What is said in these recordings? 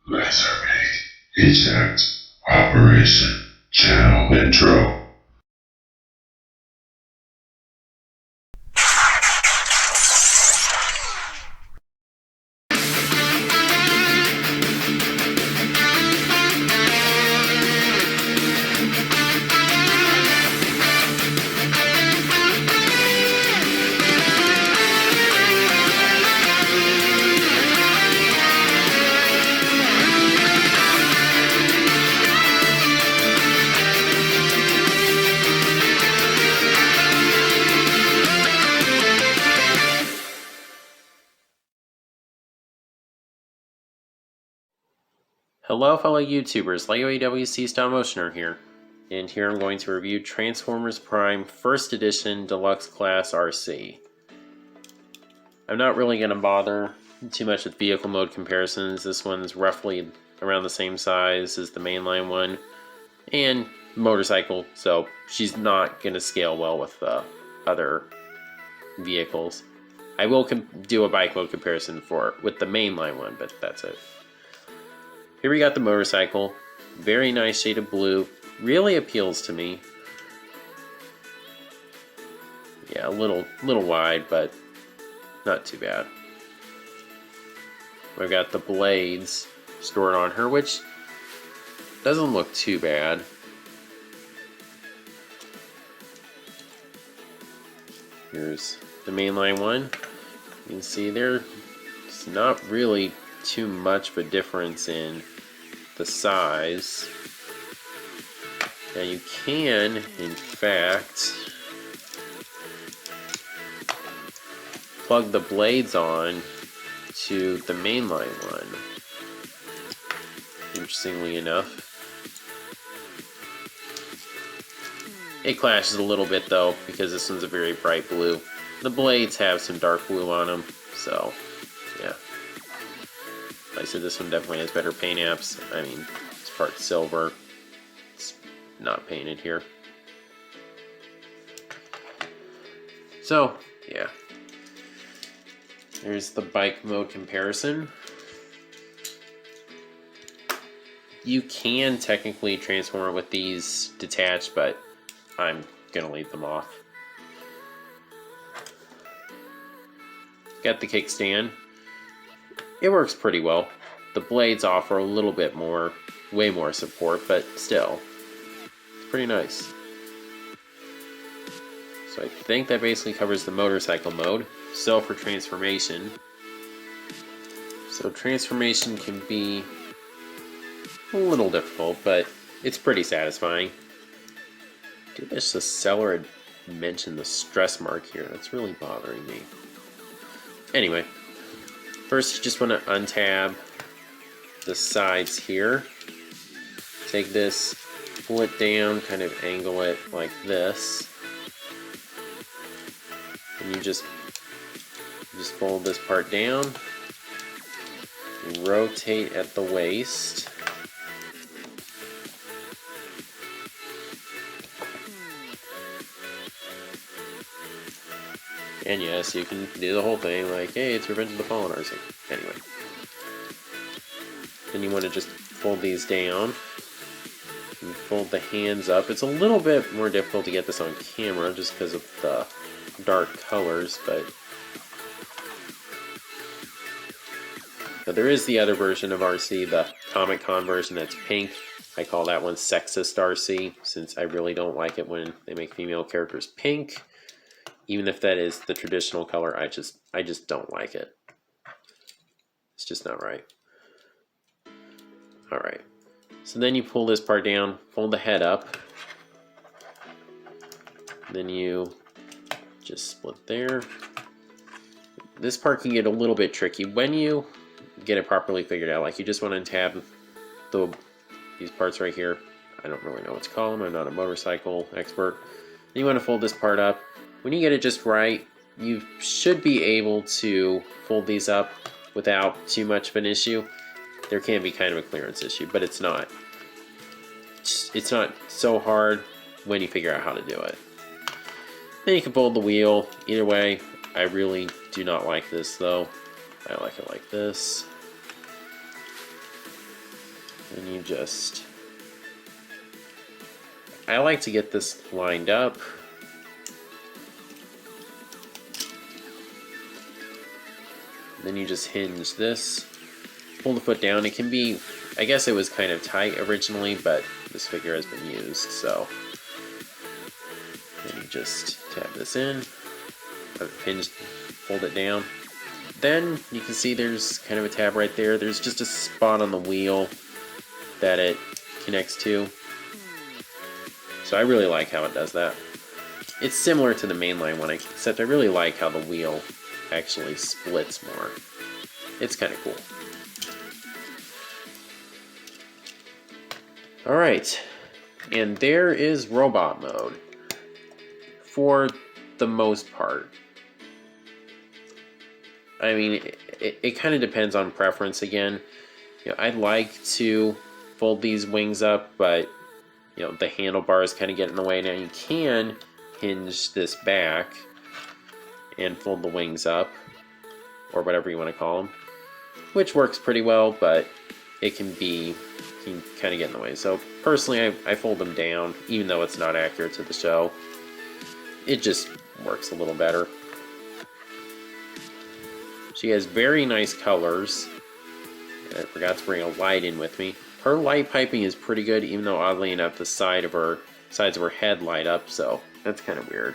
Lasermate, eject, operation, channel intro. Hello fellow YouTubers, LEGO AWC Stop Motioner here, and here I'm going to review Transformers Prime 1st Edition Deluxe Class Arcee. I'm not really going to bother too much with vehicle mode comparisons. This one's roughly around the same size as the mainline one, and motorcycle, so she's not going to scale well with the other vehicles. I will do a bike mode comparison with the mainline one, but that's it. Here we got the motorcycle, very nice shade of blue, really appeals to me. Yeah, a little wide, but not too bad. We've got the blades stored on her, which doesn't look too bad. Here's the mainline one. You can see there's not really too much of a difference in the size. Now you can, in fact, plug the blades on to the mainline one. Interestingly enough. It clashes a little bit though, because this one's a very bright blue. The blades have some dark blue on them, so yeah. Like I said, this one definitely has better paint apps. I mean, it's part silver. It's not painted here. So, yeah. There's the bike mode comparison. You can technically transform it with these detached, but I'm gonna leave them off. Got the kickstand. It works pretty well. The blades offer a little bit more, way more support, but still, it's pretty nice. So I think that basically covers the motorcycle mode. So for transformation. So transformation can be a little difficult, but it's pretty satisfying. I do wish the seller had mentioned the stress mark here. That's really bothering me. Anyway. First, you just want to untab the sides here. Take this, pull it down, kind of angle it like this. And you just fold this part down. Rotate at the waist. And yes, you can do the whole thing like, hey, it's Revenge of the Fallen Arcee. Anyway. Then you want to just fold these down. And fold the hands up. It's a little bit more difficult to get this on camera just because of the dark colors, but now, there is the other version of Arcee, the Comic Con version that's pink. I call that one Sexist Arcee, since I really don't like it when they make female characters pink. Even if that is the traditional color, I just don't like it. It's just not right. Alright. So then you pull this part down, fold the head up. Then you just split there. This part can get a little bit tricky when you get it properly figured out. Like, you just want to tab these parts right here. I don't really know what to call them. I'm not a motorcycle expert. Then you want to fold this part up. When you get it just right, you should be able to fold these up without too much of an issue. There can be kind of a clearance issue, but it's not. It's not so hard when you figure out how to do it. Then you can fold the wheel. Either way, I really do not like this though. I like it like this. And you just... I like to get this lined up. Then you just hinge this, pull the foot down. It can be, I guess it was kind of tight originally, but this figure has been used, so. Then you just tab this in, hinge, hold it down. Then you can see there's kind of a tab right there. There's just a spot on the wheel that it connects to. So I really like how it does that. It's similar to the mainline one, except I really like how the wheel actually splits more. It's kind of cool. Alright, and there is robot mode for the most part. I mean, it kind of depends on preference again. You know, I'd like to fold these wings up, but you know, the handlebars kind of get in the way. Now you can hinge this back and fold the wings up, or whatever you want to call them, which works pretty well, but it can kind of get in the way. So personally, I fold them down, even though it's not accurate to the show. It just works a little better. She has very nice colors. I forgot to bring a light in with me. Her light piping is pretty good, even though oddly enough the sides of her head light up, so that's kind of weird.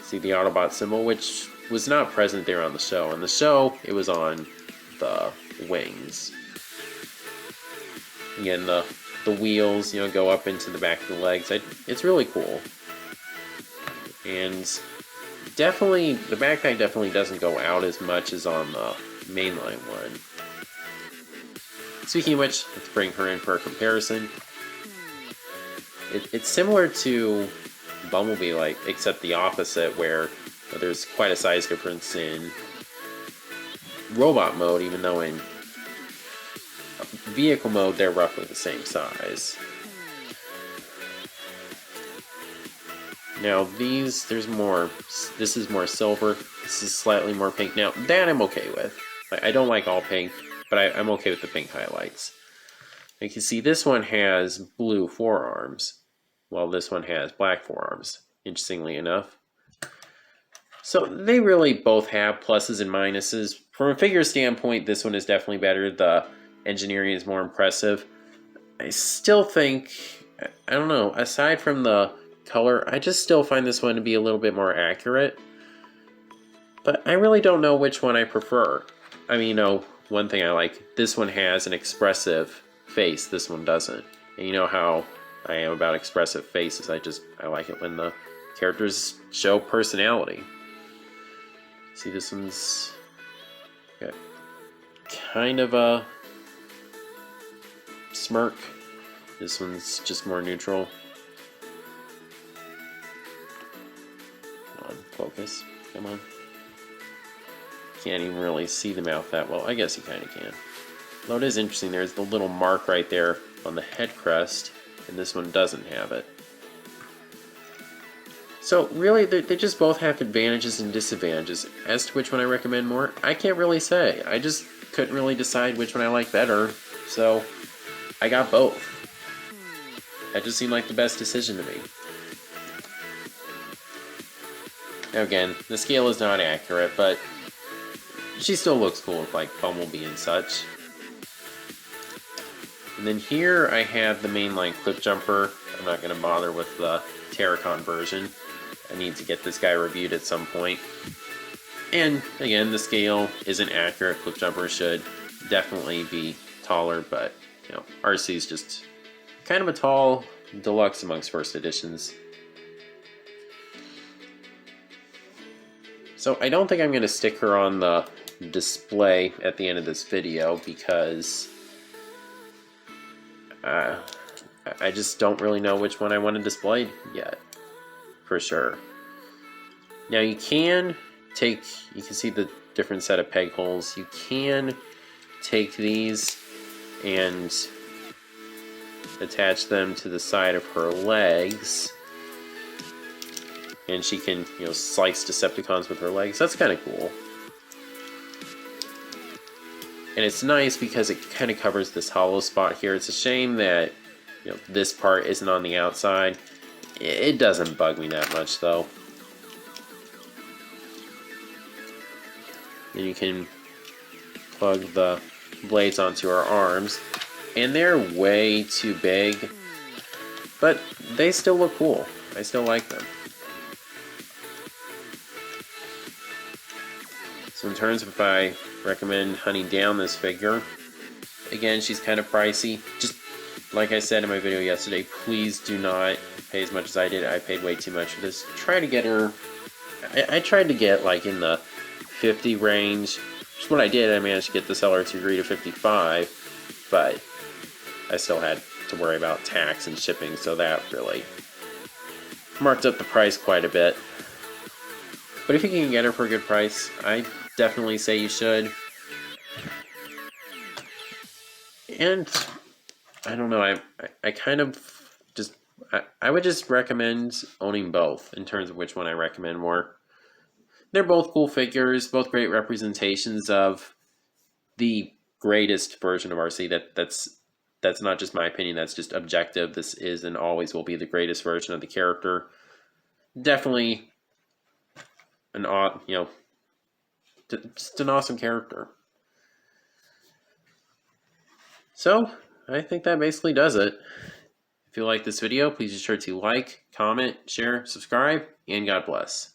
See the Autobot symbol, which was not present there on the show. On the show, it was on the wings. Again, the wheels, you know, go up into the back of the legs. It's really cool. And definitely, the backpack definitely doesn't go out as much as on the mainline one. Speaking of which, let's bring her in for a comparison. It's similar to Bumblebee, like, except the opposite, where there's quite a size difference in robot mode, even though in vehicle mode they're roughly the same size. Now these, there's more, this is more silver, this is slightly more pink. Now that I'm okay with. I don't like all pink, but I'm okay with the pink highlights. You can see this one has blue forearms, while this one has black forearms, interestingly enough. So they really both have pluses and minuses. From a figure standpoint, this one is definitely better. The engineering is more impressive. I still think, I don't know, aside from the color, I just still find this one to be a little bit more accurate. But I really don't know which one I prefer. I mean, you know, one thing I like, this one has an expressive face, this one doesn't. And you know how I am about expressive faces. I like it when the characters show personality. See, this one's got kind of a smirk. This one's just more neutral. Come on, focus. Come on. Can't even really see the mouth that well. I guess you kind of can. Though it is interesting, there's the little mark right there on the head crest, and this one doesn't have it. So really, they just both have advantages and disadvantages. As to which one I recommend more, I can't really say. I just couldn't really decide which one I like better, so I got both. That just seemed like the best decision to me. Now again, the scale is not accurate, but she still looks cool with like Bumblebee and such. And then here I have the mainline clip jumper. I'm not going to bother with the Terracon version. I need to get this guy reviewed at some point. And again, the scale isn't accurate. Clip jumper should definitely be taller, but you know, Arcee is just kind of a tall deluxe amongst first editions. So I don't think I'm going to stick her on the display at the end of this video because I just don't really know which one I want to display yet, for sure. Now you can see the different set of peg holes. You can take these and attach them to the side of her legs, and she can, you know, slice Decepticons with her legs. That's kind of cool. And it's nice because it kind of covers this hollow spot here. It's a shame that this part isn't on the outside. It doesn't bug me that much though. Then you can plug the blades onto her arms, and they're way too big, but they still look cool. I still like them. So in terms of if I recommend hunting down this figure, again, she's kind of pricey. Just like I said in my video yesterday, please do not pay as much as I did. I paid way too much for this. Try to get her, I tried to get like in the 50 range, which is what I did. I managed to get the seller to agree to 55, but I still had to worry about tax and shipping, so that really marked up the price quite a bit. But if you can get her for a good price, I definitely say you should. And I don't know, I kind of just, I would just recommend owning both in terms of which one I recommend more. They're both cool figures, both great representations of the greatest version of Arcee. That's not just my opinion, that's just objective. This is and always will be the greatest version of the character. Definitely an just an awesome character. So I think that basically does it. If you like this video, please be sure to like, comment, share, subscribe, and God bless.